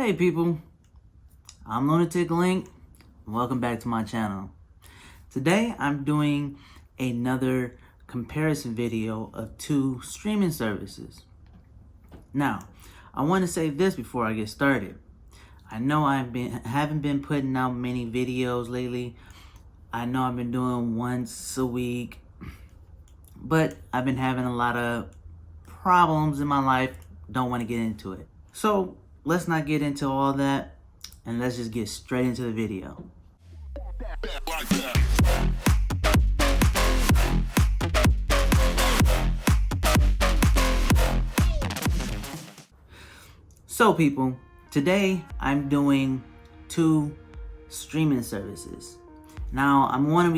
Hey people, I'm Lunatic Link. Welcome back to my channel. Today I'm doing another comparison video of two streaming services. Now, I want to say this before I get started. I know I haven't been putting out many videos lately. I know I've been doing once a week, but I've been having a lot of problems in my life. Don't want to get into it. So let's not get into all that, and let's just get straight into the video. So people, today I'm doing two streaming services. Now I'm going to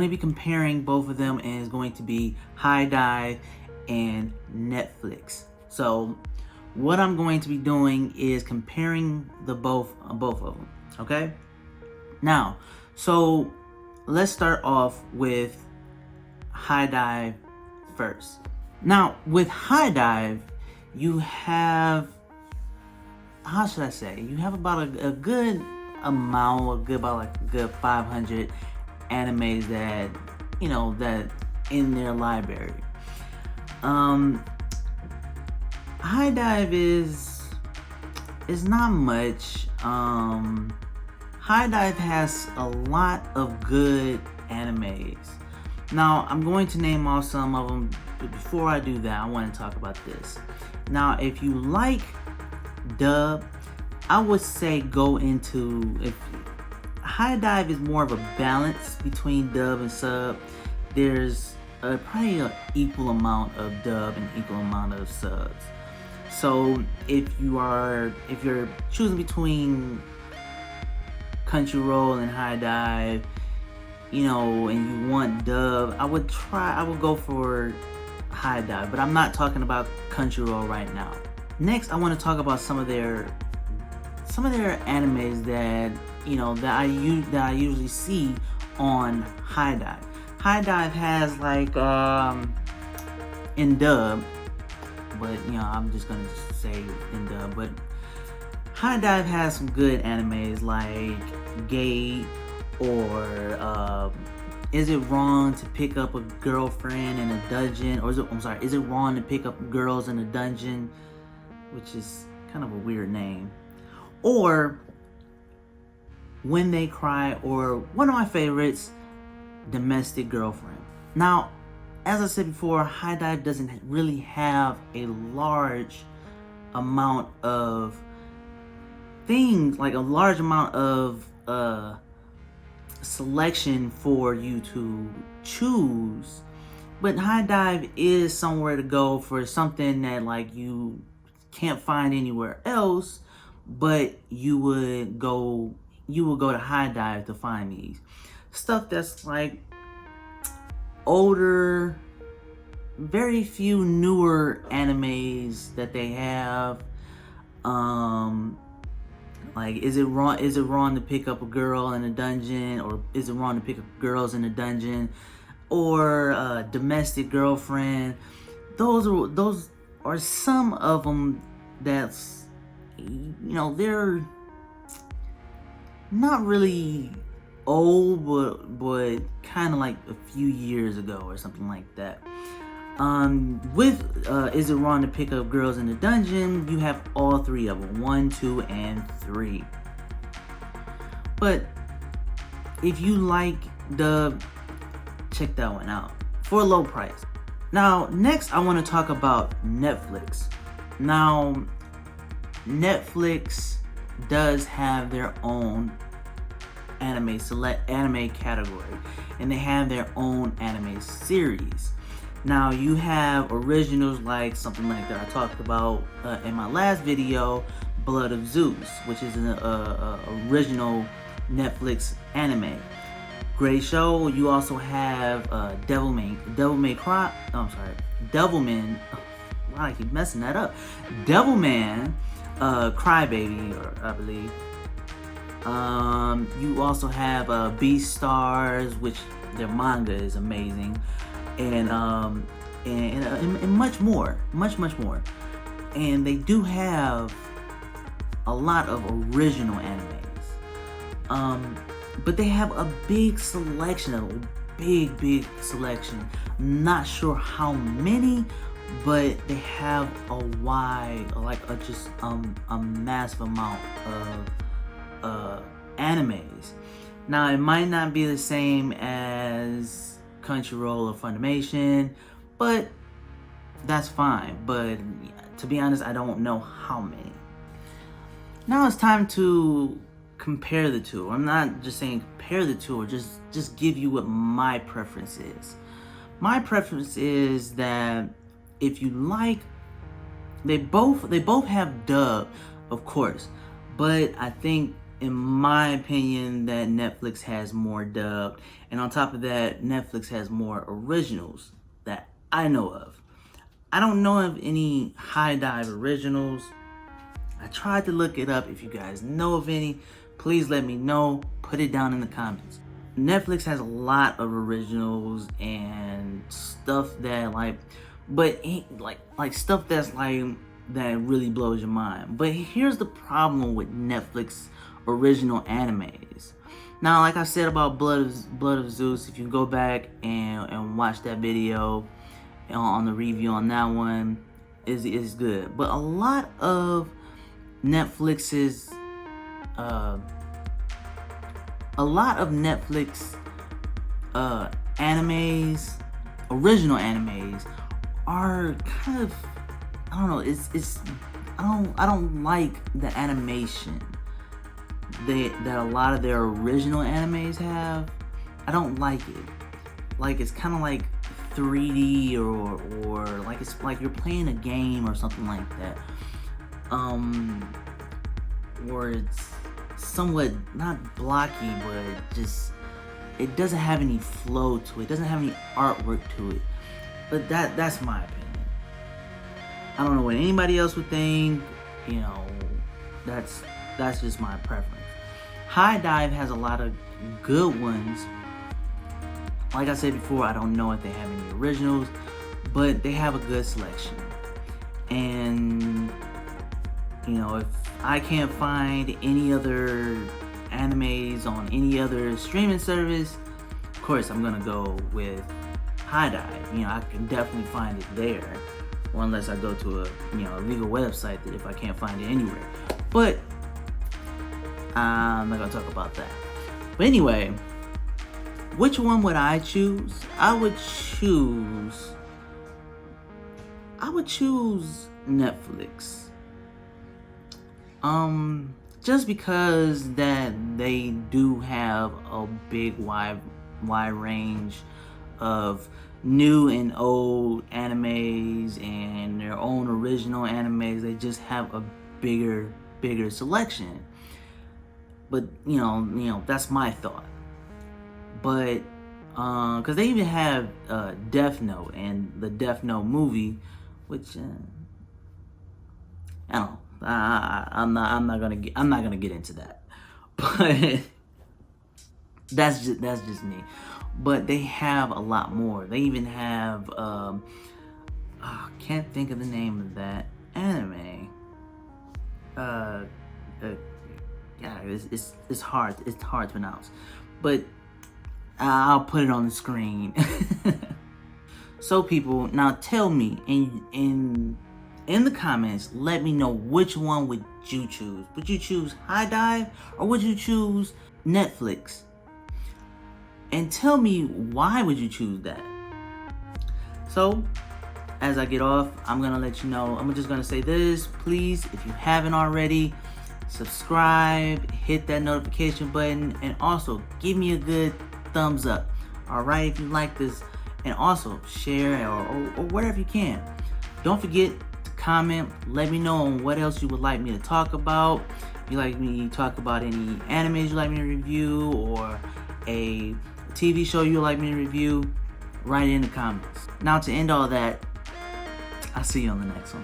be comparing both of them, and it's going to be HiDive and Netflix. So what I'm going to be doing is comparing both of them, okay? Now, so let's start off with HiDive first. Now, with HiDive, you have, how should I say? You have about a good amount, about like a good 500 animes that, that in their library. HiDive is not much. HiDive has a lot of good animes. Now, I'm going to name off some of them, but before I do that, I want to talk about this. Now, if you like dub, I would say HiDive is more of a balance between dub and sub. There's probably an equal amount of dub and equal amount of subs. So if you're choosing between Crunchyroll and HiDive, and you want dub, I would go for HiDive, but I'm not talking about Crunchyroll right now. Next, I want to talk about some of their animes that that I usually see on HiDive. HiDive has like in dub, but I'm just gonna say in dub. But HiDive has some good animes like Gate or Is It Wrong to Pick Up a Girlfriend in a Dungeon? Or is it wrong to pick up girls in a dungeon? Which is kind of a weird name. Or When They Cry, or one of my favorites, Domestic Girlfriend. Now, as I said before, HiDive doesn't really have a large amount of things, like a large amount of selection for you to choose. But HiDive is somewhere to go for something that like you can't find anywhere else, but you would go to HiDive to find these. Stuff that's like older, very few newer animes that they have. Like Is it wrong to pick up a girl in a dungeon, or Is It Wrong to Pick Up Girls in a Dungeon, or Domestic Girlfriend. Those are some of them that's they're not really old, but kind of like a few years ago or something like that. With Is It Wrong to Pick Up Girls in the Dungeon, you have all three of them, 1, 2, and 3. But if you like dub, check that one out for a low price. Now, next I want to talk about Netflix. Now, Netflix does have their own anime category, and they have their own anime series. Now, you have originals like something like that I talked about in my last video, Blood of Zeus, which is an original Netflix anime. Great show. You also have Devilman. Wow, I keep messing that up. Devilman, Crybaby, I believe. You also have Beastars, which their manga is amazing, and much more. And they do have a lot of original animes. But they have a big selection of big selection. Not sure how many, but they have a wide, like a massive amount of animes. Now it might not be the same as Crunchyroll or Funimation, but that's fine. But to be honest, I don't know how many. Now it's time to compare the two. I'm not just saying compare the two, or just give you what my preference is. My preference is that if you like, they both have dub, of course, but I think, in my opinion, that Netflix has more dubbed, and on top of that, Netflix has more originals that I know of. I don't know of any HiDive originals. I tried to look it up. If you guys know of any, please let me know. Put it down in the comments. Netflix has a lot of originals and stuff that but stuff that's that really blows your mind. But here's the problem with Netflix original animes. Now, like I said about Blood of Zeus, if you go back and watch that video on the review on that one, is good. But a lot of Netflix's animes, original animes, are kind of, I don't know, I don't like the animation that a lot of their original animes have. I don't like it. Like, it's kind of like 3D or like it's like you're playing a game or something like that. Or it's somewhat not blocky, but just, it doesn't have any flow to it. It doesn't have any artwork to it. But that's my opinion. I don't know what anybody else would think. You know, that's just my preference. HiDive has a lot of good ones. Like I said before, I don't know if they have any originals, but they have a good selection. And you know, if I can't find any other animes on any other streaming service, of course I'm gonna go with HiDive. You know, I can definitely find it there, or unless I go to a legal website that if I can't find it anywhere. But I'm not gonna talk about that. But anyway, which one would I choose? I would choose Netflix. Just because that they do have a big wide range of new and old animes and their own original animes. They just have a bigger selection. But you know that's my thought. But because they even have Death Note and the Death Note movie, which I don't know. I'm not gonna get into that. But that's just me. But they have a lot more. They even have I can't think of the name of that anime. Yeah, it's hard to pronounce, but I'll put it on the screen. So people, now tell me in the comments, let me know which one would you choose. Would you choose HiDive or would you choose Netflix? And tell me, why would you choose that? So, as I get off, I'm gonna let you know, I'm just gonna say this. Please, if you haven't already, subscribe, hit that notification button, and also give me a good thumbs up. Alright, if you like this, and also share or whatever you can. Don't forget to comment, let me know on what else you would like me to talk about. If you like me to talk about any animes you like me to review, or a TV show you like me to review, write it in the comments. Now, to end all that, I'll see you on the next one.